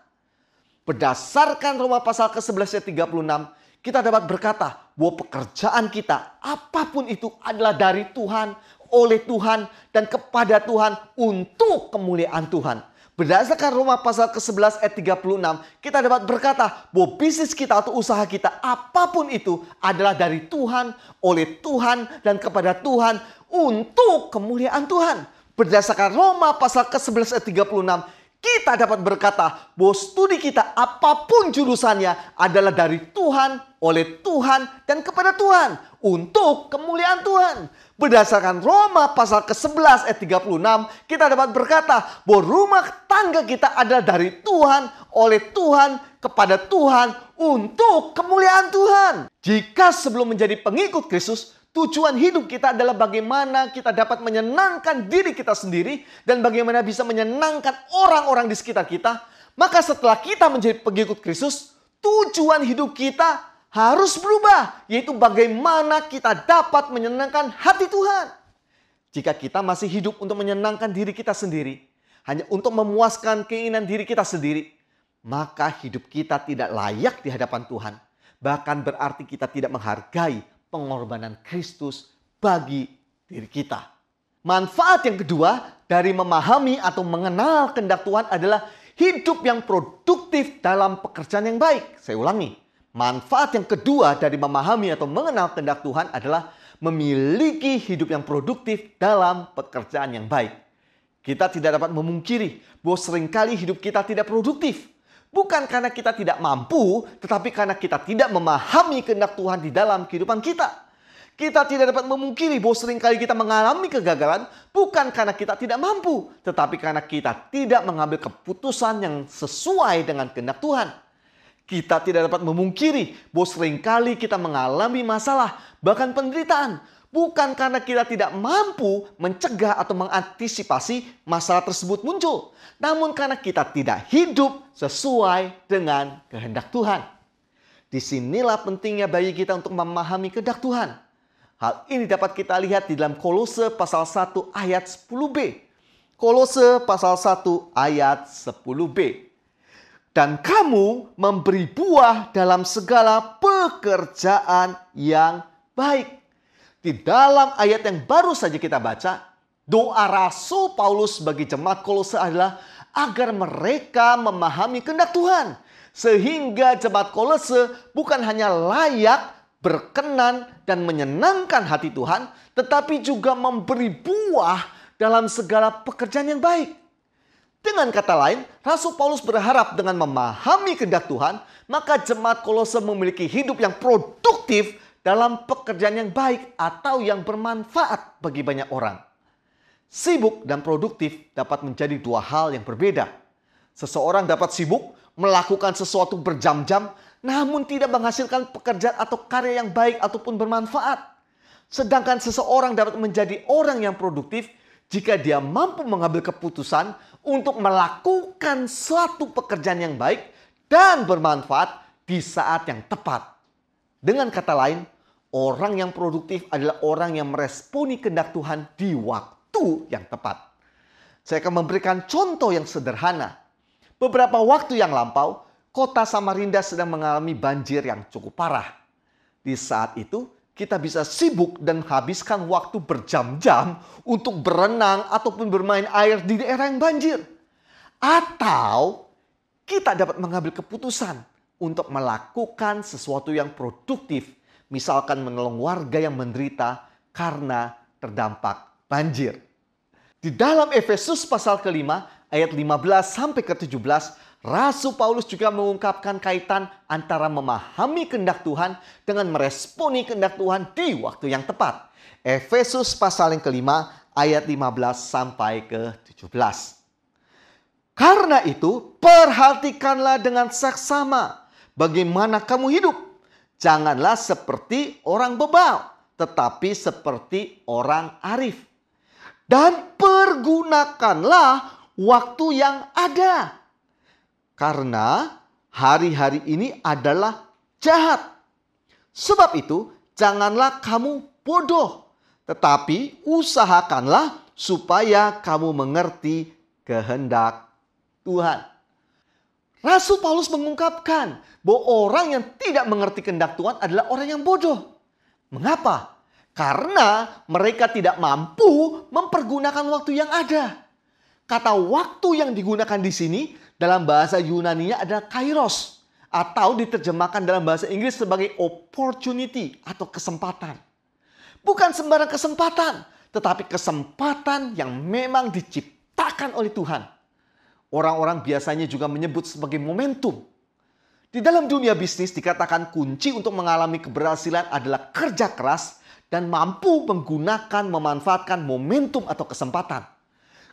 Berdasarkan Roma pasal ke-11 ayat 36, kita dapat berkata bahwa pekerjaan kita apapun itu adalah dari Tuhan, oleh Tuhan, dan kepada Tuhan untuk kemuliaan Tuhan. Berdasarkan Roma pasal ke-11 ayat 36, kita dapat berkata bahwa bisnis kita atau usaha kita apapun itu adalah dari Tuhan, oleh Tuhan, dan kepada Tuhan untuk kemuliaan Tuhan. Berdasarkan Roma pasal ke-11 ayat 36, kita dapat berkata bahwa studi kita apapun jurusannya adalah dari Tuhan, oleh Tuhan, dan kepada Tuhan untuk kemuliaan Tuhan. Berdasarkan Roma pasal ke-11 ayat 36, kita dapat berkata bahwa rumah tangga kita adalah dari Tuhan, oleh Tuhan, kepada Tuhan untuk kemuliaan Tuhan. Jika sebelum menjadi pengikut Kristus, tujuan hidup kita adalah bagaimana kita dapat menyenangkan diri kita sendiri dan bagaimana bisa menyenangkan orang-orang di sekitar kita. Maka setelah kita menjadi pengikut Kristus, tujuan hidup kita harus berubah, yaitu bagaimana kita dapat menyenangkan hati Tuhan. Jika kita masih hidup untuk menyenangkan diri kita sendiri, hanya untuk memuaskan keinginan diri kita sendiri, maka hidup kita tidak layak di hadapan Tuhan. Bahkan berarti kita tidak menghargai pengorbanan Kristus bagi diri kita. Manfaat yang kedua dari memahami atau mengenal kehendak Tuhan adalah hidup yang produktif dalam pekerjaan yang baik. Saya ulangi. Manfaat yang kedua dari memahami atau mengenal kehendak Tuhan adalah memiliki hidup yang produktif dalam pekerjaan yang baik. Kita tidak dapat memungkiri bahwa seringkali hidup kita tidak produktif. Bukan karena kita tidak mampu, tetapi karena kita tidak memahami kehendak Tuhan di dalam kehidupan kita. Kita tidak dapat memungkiri bahwa seringkali kita mengalami kegagalan, bukan karena kita tidak mampu, tetapi karena kita tidak mengambil keputusan yang sesuai dengan kehendak Tuhan. Kita tidak dapat memungkiri bahwa seringkali kita mengalami masalah, bahkan penderitaan, bukan karena kita tidak mampu mencegah atau mengantisipasi masalah tersebut muncul, namun karena kita tidak hidup sesuai dengan kehendak Tuhan. Disinilah pentingnya bagi kita untuk memahami kehendak Tuhan. Hal ini dapat kita lihat di dalam Kolose pasal 1 ayat 10b. Kolose pasal 1 ayat 10b. Dan kamu memberi buah dalam segala pekerjaan yang baik. Di dalam ayat yang baru saja kita baca, doa Rasul Paulus bagi jemaat Kolose adalah agar mereka memahami kehendak Tuhan. Sehingga jemaat Kolose bukan hanya layak, berkenan, dan menyenangkan hati Tuhan, tetapi juga memberi buah dalam segala pekerjaan yang baik. Dengan kata lain, Rasul Paulus berharap dengan memahami kehendak Tuhan, maka jemaat Kolose memiliki hidup yang produktif dalam pekerjaan yang baik atau yang bermanfaat bagi banyak orang. Sibuk dan produktif dapat menjadi dua hal yang berbeda. Seseorang dapat sibuk melakukan sesuatu berjam-jam, namun tidak menghasilkan pekerjaan atau karya yang baik ataupun bermanfaat. Sedangkan seseorang dapat menjadi orang yang produktif jika dia mampu mengambil keputusan untuk melakukan suatu pekerjaan yang baik dan bermanfaat di saat yang tepat. Dengan kata lain, orang yang produktif adalah orang yang meresponi kehendak Tuhan di waktu yang tepat. Saya akan memberikan contoh yang sederhana. Beberapa waktu yang lampau, kota Samarinda sedang mengalami banjir yang cukup parah. Di saat itu, kita bisa sibuk dan habiskan waktu berjam-jam untuk berenang ataupun bermain air di daerah yang banjir. Atau kita dapat mengambil keputusan untuk melakukan sesuatu yang produktif. Misalkan menolong warga yang menderita karena terdampak banjir. Di dalam Efesus pasal ke-5 ayat 15 sampai ke 17, Rasul Paulus juga mengungkapkan kaitan antara memahami kehendak Tuhan dengan meresponi kehendak Tuhan di waktu yang tepat. Efesus pasal yang kelima ayat 15 sampai ke 17. Karena itu, perhatikanlah dengan saksama bagaimana kamu hidup. Janganlah seperti orang bebal, tetapi seperti orang arif. Dan pergunakanlah waktu yang ada. Karena hari-hari ini adalah jahat. Sebab itu, janganlah kamu bodoh, tetapi usahakanlah supaya kamu mengerti kehendak Tuhan. Rasul Paulus mengungkapkan bahwa orang yang tidak mengerti kehendak Tuhan adalah orang yang bodoh. Mengapa? Karena mereka tidak mampu mempergunakan waktu yang ada. Kata waktu yang digunakan di sini dalam bahasa Yunani-nya adalah kairos, atau diterjemahkan dalam bahasa Inggris sebagai opportunity atau kesempatan. Bukan sembarang kesempatan, tetapi kesempatan yang memang diciptakan oleh Tuhan. Orang-orang biasanya juga menyebut sebagai momentum. Di dalam dunia bisnis dikatakan kunci untuk mengalami keberhasilan adalah kerja keras dan mampu memanfaatkan momentum atau kesempatan.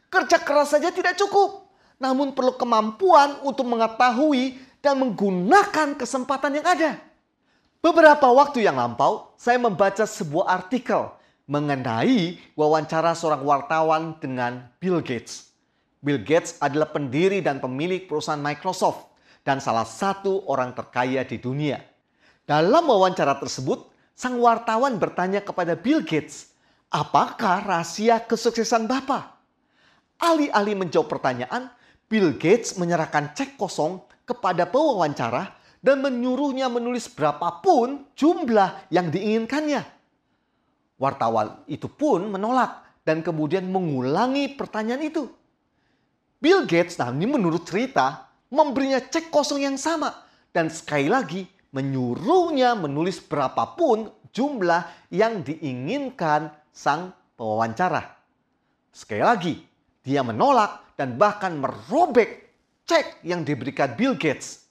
Kerja keras saja tidak cukup, namun perlu kemampuan untuk mengetahui dan menggunakan kesempatan yang ada. Beberapa waktu yang lampau, saya membaca sebuah artikel mengenai wawancara seorang wartawan dengan Bill Gates. Bill Gates adalah pendiri dan pemilik perusahaan Microsoft dan salah satu orang terkaya di dunia. Dalam wawancara tersebut, sang wartawan bertanya kepada Bill Gates, "Apakah rahasia kesuksesan Bapak?" Alih-alih menjawab pertanyaan, Bill Gates menyerahkan cek kosong kepada pewawancara dan menyuruhnya menulis berapapun jumlah yang diinginkannya. Wartawan itu pun menolak dan kemudian mengulangi pertanyaan itu. Bill Gates, ini menurut cerita, memberinya cek kosong yang sama dan sekali lagi menyuruhnya menulis berapapun jumlah yang diinginkan sang pewawancara. Sekali lagi, dia menolak dan bahkan merobek cek yang diberikan Bill Gates.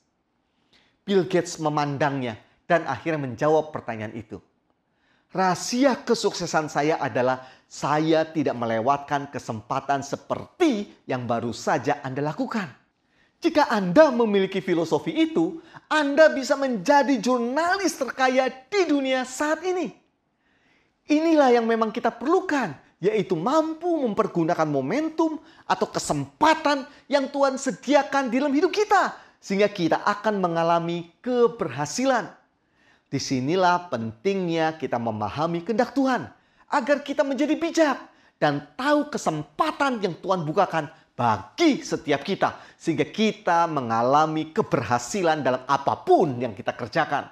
Bill Gates memandangnya dan akhirnya menjawab pertanyaan itu. Rahasia kesuksesan saya adalah saya tidak melewatkan kesempatan seperti yang baru saja Anda lakukan. Jika Anda memiliki filosofi itu, Anda bisa menjadi jurnalis terkaya di dunia saat ini. Inilah yang memang kita perlukan, yaitu mampu mempergunakan momentum atau kesempatan yang Tuhan sediakan di dalam hidup kita, sehingga kita akan mengalami keberhasilan. Disinilah pentingnya kita memahami kehendak Tuhan, agar kita menjadi bijak dan tahu kesempatan yang Tuhan bukakan bagi setiap kita, sehingga kita mengalami keberhasilan dalam apapun yang kita kerjakan.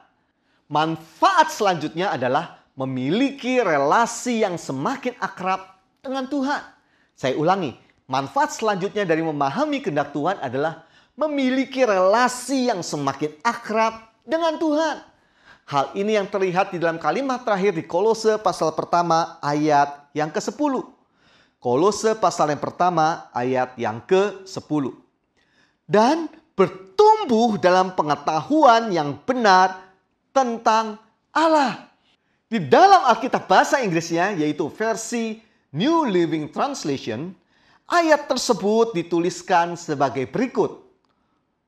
Manfaat selanjutnya adalah memiliki relasi yang semakin akrab dengan Tuhan. Saya ulangi, manfaat selanjutnya dari memahami kehendak Tuhan adalah memiliki relasi yang semakin akrab dengan Tuhan. Hal ini yang terlihat di dalam kalimat terakhir di Kolose pasal pertama ayat yang ke-10. Kolose pasal yang pertama ayat yang ke-10. Dan bertumbuh dalam pengetahuan yang benar tentang Allah. Di dalam Alkitab bahasa Inggrisnya, yaitu versi New Living Translation, ayat tersebut dituliskan sebagai berikut.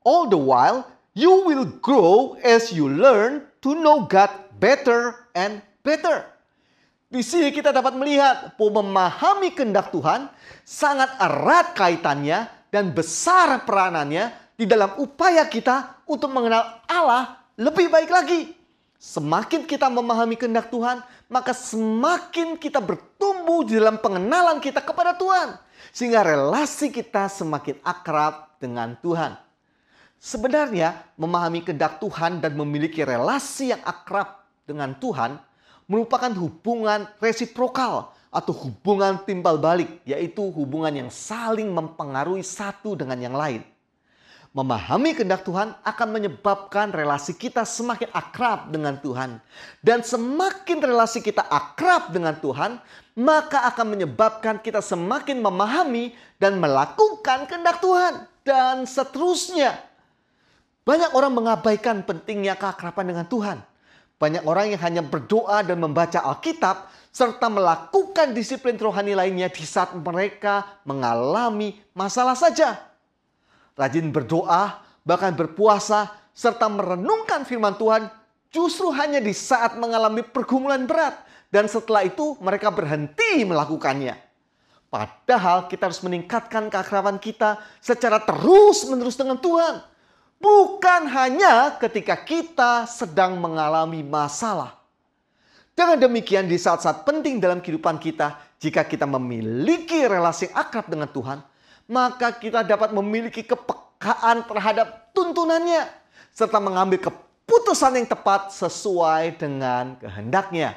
All the while, you will grow as you learn to know God better and better. Di sini kita dapat melihat bahwa memahami kehendak Tuhan sangat erat kaitannya dan besar peranannya di dalam upaya kita untuk mengenal Allah lebih baik lagi. Semakin kita memahami kehendak Tuhan, maka semakin kita bertumbuh di dalam pengenalan kita kepada Tuhan. Sehingga relasi kita semakin akrab dengan Tuhan. Sebenarnya memahami kehendak Tuhan dan memiliki relasi yang akrab dengan Tuhan merupakan hubungan resiprokal atau hubungan timbal balik, yaitu hubungan yang saling mempengaruhi satu dengan yang lain. Memahami kehendak Tuhan akan menyebabkan relasi kita semakin akrab dengan Tuhan. Dan semakin relasi kita akrab dengan Tuhan, maka akan menyebabkan kita semakin memahami dan melakukan kehendak Tuhan. Dan seterusnya. Banyak orang mengabaikan pentingnya keakraban dengan Tuhan. Banyak orang yang hanya berdoa dan membaca Alkitab serta melakukan disiplin rohani lainnya di saat mereka mengalami masalah saja. Rajin berdoa, bahkan berpuasa, serta merenungkan firman Tuhan justru hanya di saat mengalami pergumulan berat. Dan setelah itu mereka berhenti melakukannya. Padahal kita harus meningkatkan keakraban kita secara terus-menerus dengan Tuhan. Bukan hanya ketika kita sedang mengalami masalah. Dengan demikian di saat-saat penting dalam kehidupan kita, jika kita memiliki relasi akrab dengan Tuhan, maka kita dapat memiliki kepekaan terhadap tuntunannya, serta mengambil keputusan yang tepat sesuai dengan kehendaknya.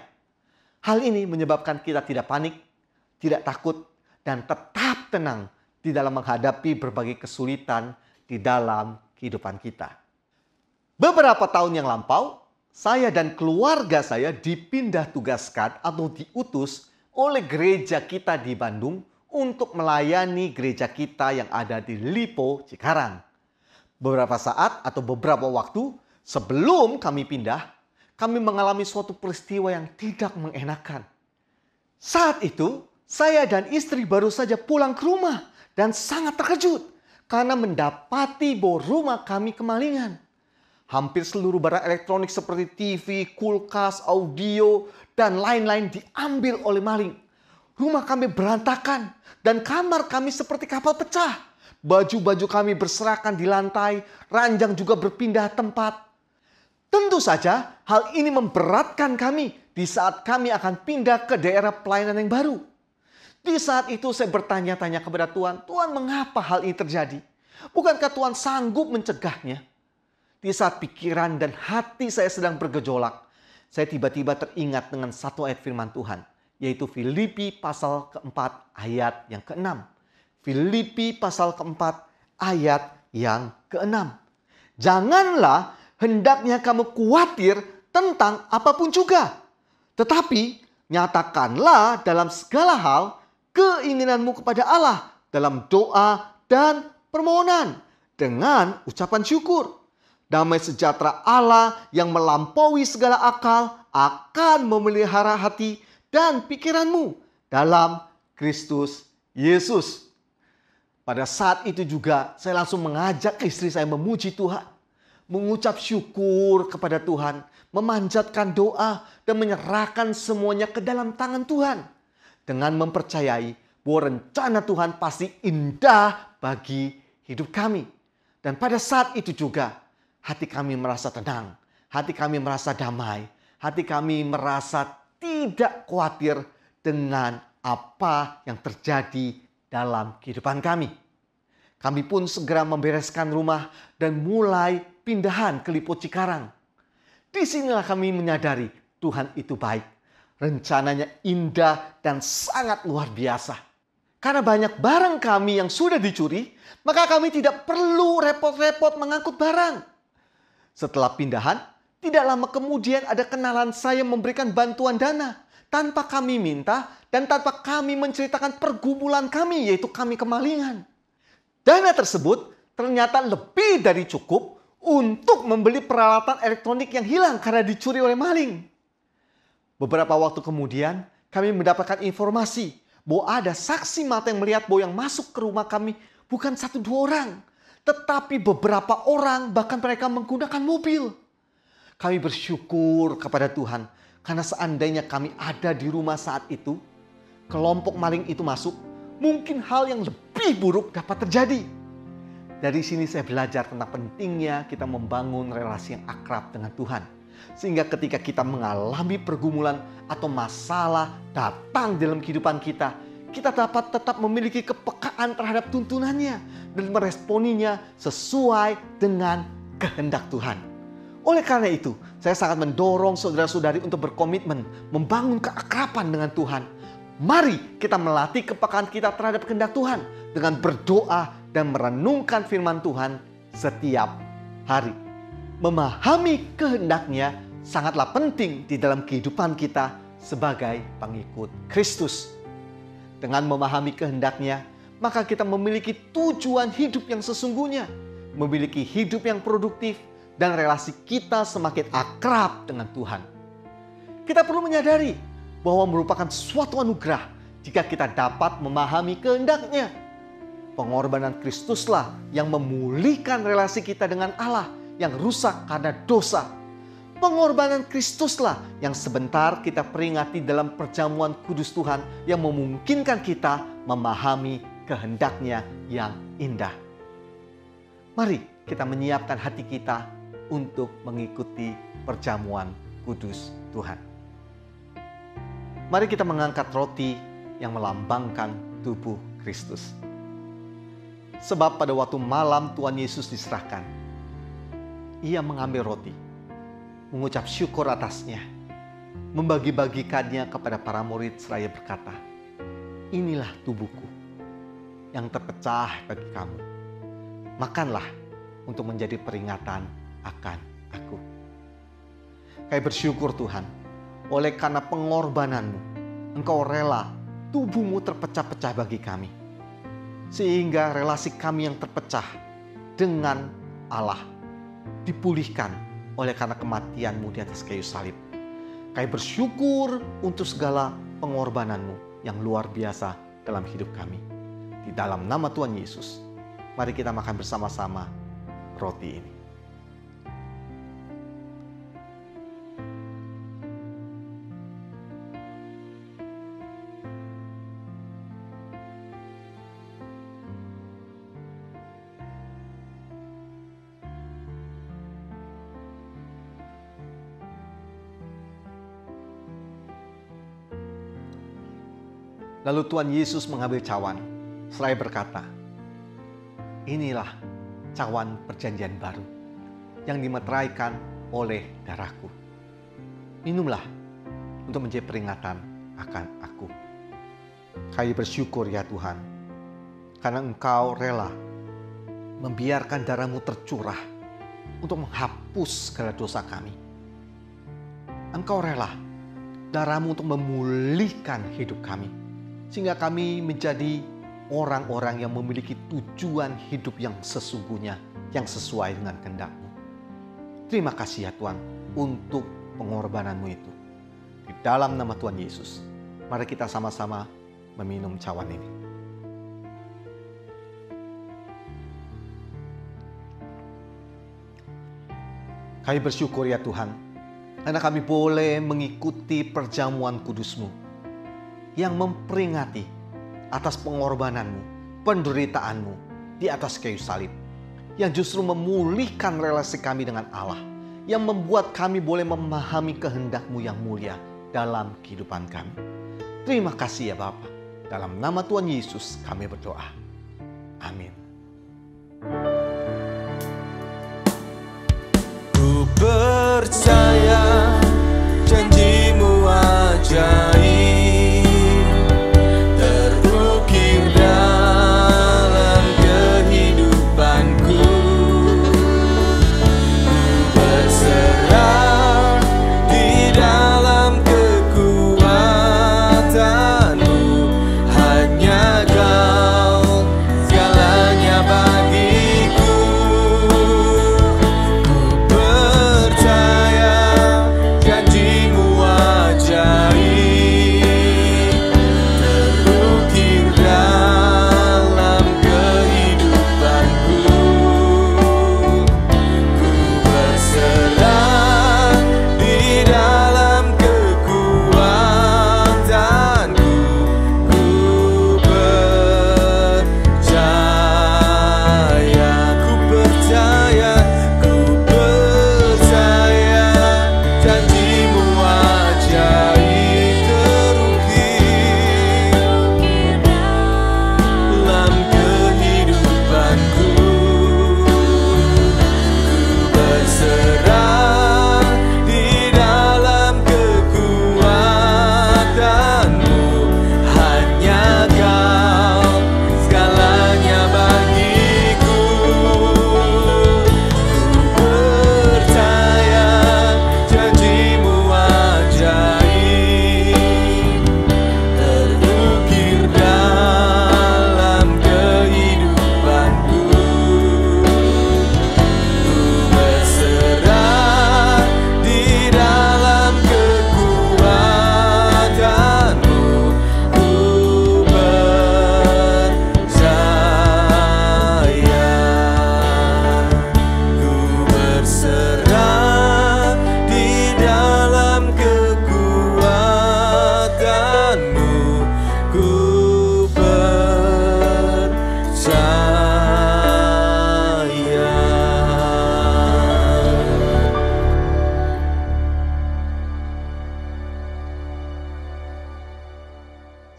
Hal ini menyebabkan kita tidak panik, tidak takut, dan tetap tenang di dalam menghadapi berbagai kesulitan di dalam kehidupan kita. Beberapa tahun yang lampau, saya dan keluarga saya dipindah tugaskan atau diutus oleh gereja kita di Bandung untuk melayani gereja kita yang ada di Lipo, Cikarang. Beberapa saat atau beberapa waktu sebelum kami pindah, kami mengalami suatu peristiwa yang tidak mengenakan. Saat itu, saya dan istri baru saja pulang ke rumah dan sangat terkejut karena mendapati bahwa rumah kami kemalingan. Hampir seluruh barang elektronik seperti TV, kulkas, audio, dan lain-lain diambil oleh maling. Rumah kami berantakan dan kamar kami seperti kapal pecah. Baju-baju kami berserakan di lantai, ranjang juga berpindah tempat. Tentu saja hal ini memberatkan kami di saat kami akan pindah ke daerah pelayanan yang baru. Di saat itu saya bertanya-tanya kepada Tuhan, Tuhan mengapa hal ini terjadi? Bukankah Tuhan sanggup mencegahnya? Di saat pikiran dan hati saya sedang bergejolak, saya tiba-tiba teringat dengan satu ayat firman Tuhan, yaitu Filipi pasal keempat ayat yang ke-6. Filipi pasal keempat ayat yang ke-6. Janganlah hendaknya kamu khawatir tentang apapun juga. Tetapi nyatakanlah dalam segala hal keinginanmu kepada Allah dalam doa dan permohonan dengan ucapan syukur. Damai sejahtera Allah yang melampaui segala akal akan memelihara hati dan pikiranmu dalam Kristus Yesus. Pada saat itu juga saya langsung mengajak istri saya memuji Tuhan, mengucap syukur kepada Tuhan, memanjatkan doa dan menyerahkan semuanya ke dalam tangan Tuhan. Dengan mempercayai bahwa rencana Tuhan pasti indah bagi hidup kami. Dan pada saat itu juga hati kami merasa tenang, hati kami merasa damai, hati kami merasa tidak khawatir dengan apa yang terjadi dalam kehidupan kami. Kami pun segera membereskan rumah dan mulai pindahan ke Lipo Cikarang. Disinilah kami menyadari Tuhan itu baik. Rencananya indah dan sangat luar biasa. Karena banyak barang kami yang sudah dicuri, maka kami tidak perlu repot-repot mengangkut barang. Setelah pindahan, tidak lama kemudian ada kenalan saya memberikan bantuan dana tanpa kami minta dan tanpa kami menceritakan pergumulan kami, yaitu kami kemalingan. Dana tersebut ternyata lebih dari cukup untuk membeli peralatan elektronik yang hilang karena dicuri oleh maling. Beberapa waktu kemudian kami mendapatkan informasi bahwa ada saksi mata yang melihat bahwa yang masuk ke rumah kami bukan 1-2 orang, tetapi beberapa orang, bahkan mereka menggunakan mobil. Kami bersyukur kepada Tuhan karena seandainya kami ada di rumah saat itu, kelompok maling itu masuk, mungkin hal yang lebih buruk dapat terjadi. Dari sini saya belajar tentang pentingnya kita membangun relasi yang akrab dengan Tuhan. Sehingga ketika kita mengalami pergumulan atau masalah datang dalam kehidupan kita, kita dapat tetap memiliki kepekaan terhadap tuntunannya dan meresponinya sesuai dengan kehendak Tuhan. Oleh karena itu, saya sangat mendorong saudara-saudari untuk berkomitmen membangun keakraban dengan Tuhan. Mari kita melatih kepekaan kita terhadap kehendak Tuhan dengan berdoa dan merenungkan firman Tuhan setiap hari. Memahami kehendak-Nya sangatlah penting di dalam kehidupan kita sebagai pengikut Kristus. Dengan memahami kehendak-Nya, maka kita memiliki tujuan hidup yang sesungguhnya, memiliki hidup yang produktif, dan relasi kita semakin akrab dengan Tuhan. Kita perlu menyadari bahwa merupakan suatu anugerah jika kita dapat memahami kehendak-Nya. Pengorbanan Kristuslah yang memulihkan relasi kita dengan Allah yang rusak karena dosa. Pengorbanan Kristuslah yang sebentar kita peringati dalam perjamuan kudus Tuhan yang memungkinkan kita memahami kehendak-Nya yang indah. Mari kita menyiapkan hati kita untuk mengikuti perjamuan kudus Tuhan. Mari kita mengangkat roti yang melambangkan tubuh Kristus. Sebab pada waktu malam Tuhan Yesus diserahkan, Ia mengambil roti, mengucap syukur atasnya, membagi-bagikannya kepada para murid seraya berkata, "Inilah tubuhku yang terpecah bagi kamu. Makanlah untuk menjadi peringatan akan aku." Kami bersyukur Tuhan, oleh karena pengorbananmu, Engkau rela tubuhmu terpecah-pecah bagi kami. Sehingga relasi kami yang terpecah dengan Allah dipulihkan oleh karena kematian-Mu di atas kayu salib. Kami bersyukur untuk segala pengorbanan-Mu yang luar biasa dalam hidup kami. Di dalam nama Tuhan Yesus, mari kita makan bersama-sama roti ini. Lalu Tuhan Yesus mengambil cawan, seraya berkata, "Inilah cawan perjanjian baru yang dimeteraikan oleh darahku. Minumlah untuk menjadi peringatan akan aku." Kami bersyukur ya Tuhan, karena Engkau rela membiarkan darah-Mu tercurah untuk menghapus segala dosa kami. Engkau rela darah-Mu untuk memulihkan hidup kami, sehingga kami menjadi orang-orang yang memiliki tujuan hidup yang sesungguhnya, yang sesuai dengan kehendak-Mu. Terima kasih ya Tuhan untuk pengorbanan-Mu itu. Di dalam nama Tuhan Yesus, mari kita sama-sama meminum cawan ini. Kami bersyukur ya Tuhan, karena kami boleh mengikuti perjamuan kudus-Mu yang memperingati atas pengorbanan-Mu, penderitaanmu di atas kayu salib, yang justru memulihkan relasi kami dengan Allah, yang membuat kami boleh memahami kehendak-Mu yang mulia dalam kehidupan kami. Terima kasih ya Bapa. Dalam nama Tuhan Yesus kami berdoa. Amin. Ku percaya janji-Mu ajaib, terukir dalam kehidupanku. Ku berserah di dalam kekuatan-Mu, hanya Kau segalanya bagiku. Ku percaya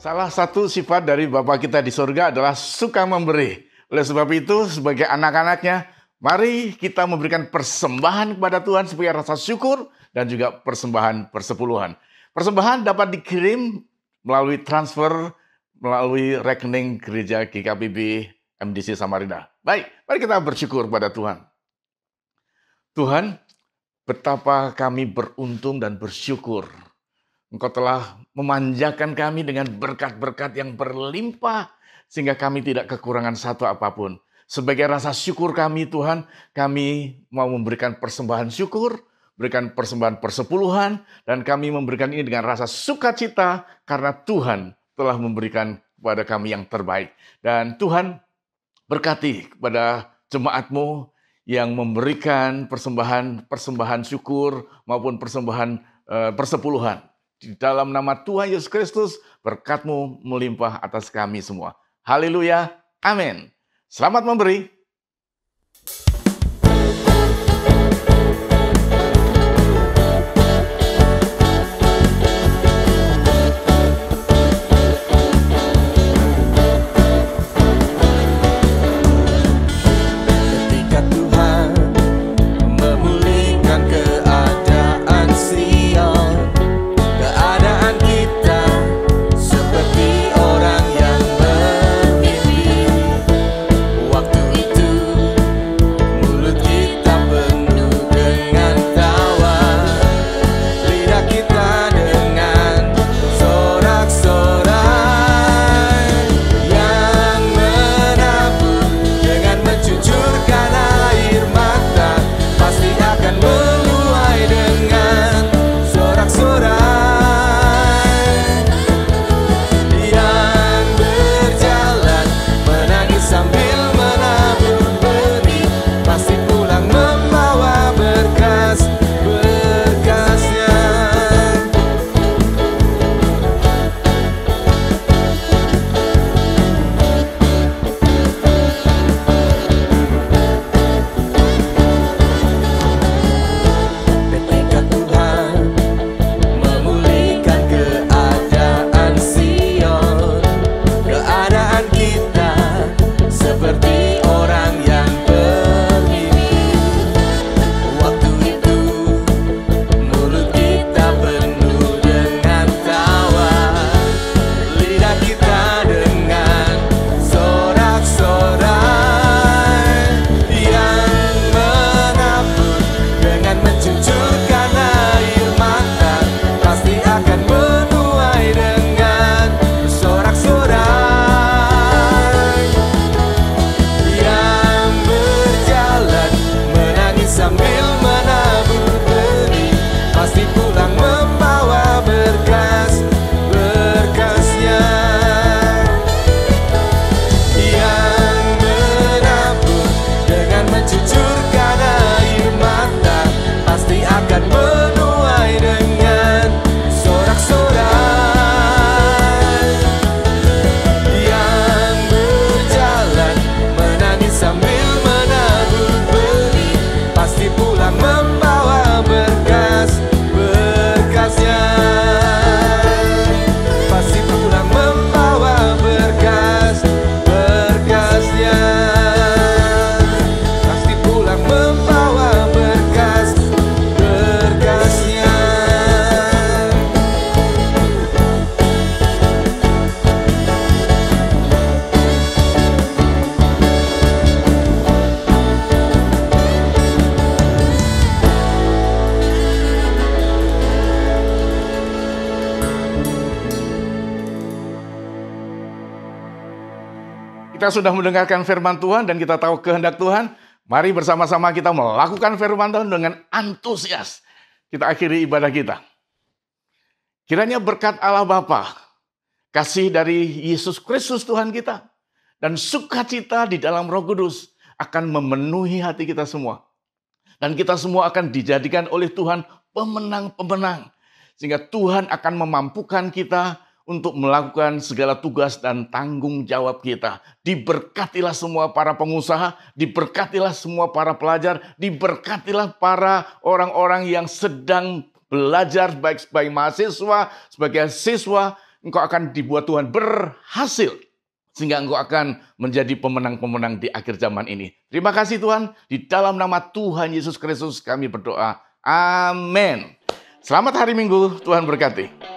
Salah satu sifat dari Bapa kita di surga adalah suka memberi. Oleh sebab itu, sebagai anak-anaknya, mari kita memberikan persembahan kepada Tuhan sebagai rasa syukur dan juga persembahan persepuluhan. Persembahan dapat dikirim melalui transfer, melalui rekening gereja GKPB MDC Samarinda. Baik, mari kita bersyukur kepada Tuhan. Tuhan, betapa kami beruntung dan bersyukur. Engkau telah memanjakan kami dengan berkat-berkat yang berlimpah, sehingga kami tidak kekurangan satu apapun. Sebagai rasa syukur kami, Tuhan, kami mau memberikan persembahan syukur, berikan persembahan persepuluhan, dan kami memberikan ini dengan rasa sukacita, karena Tuhan telah memberikan kepada kami yang terbaik. Dan Tuhan berkati kepada jemaat-Mu yang memberikan persembahan syukur maupun persembahan persepuluhan. Di dalam nama Tuhan Yesus Kristus, berkat-Mu melimpah atas kami semua. Haleluya, amin. Selamat memberi. Ketika Tuhan memulihkan keadaan Sion, keadaan kita seperti orang yang bermimpi. Waktu itu mulut kita penuh dengan tawa, lidah kita dengan sorak-sorai, yang menabur dengan mencucurkan air mata pasti akan menuai dengan sorak-sorai, yang berjalan menangis sambil menabur benih pasti pulang membawa berkas-berkasnya. Ketika Tuhan memulihkan keadaan Sion, keadaan kita seperti orang yang bermimpi. Waktu itu mulut kita penuh dengan tawa, lidah kita dengan sorak-sorai, yang menabur dengan mencucurkan air mata pasti akan menuai dengan sorak-sorai, yang berjalan menangis sambil menabur benih pasti pulang membawa berkas-berkasnya, yang menabur dengan mencucurkan air mata pasti akan menuai dengan sorak-sorai, yang berjalan menangis sambil menabur benih pasti pulang membawa berkas-berkasnya, pasti pulang membawa berkas-berkasnya, pasti pulang membawa berkas-berkasnya. Kita sudah mendengarkan firman Tuhan dan kita tahu kehendak Tuhan. Mari bersama-sama kita melakukan firman Tuhan dengan antusias. Kita akhiri ibadah kita. Kiranya berkat Allah Bapa, kasih dari Yesus Kristus Tuhan kita, dan sukacita di dalam Roh Kudus akan memenuhi hati kita semua. Dan kita semua akan dijadikan oleh Tuhan pemenang-pemenang. Sehingga Tuhan akan memampukan kita untuk melakukan segala tugas dan tanggung jawab kita. Diberkatilah semua para pengusaha, diberkatilah semua para pelajar, diberkatilah para orang-orang yang sedang belajar, baik sebagai mahasiswa, sebagai siswa, engkau akan dibuat Tuhan berhasil. Sehingga engkau akan menjadi pemenang-pemenang di akhir zaman ini. Terima kasih Tuhan, di dalam nama Tuhan Yesus Kristus kami berdoa. Amin. Selamat hari Minggu, Tuhan berkati.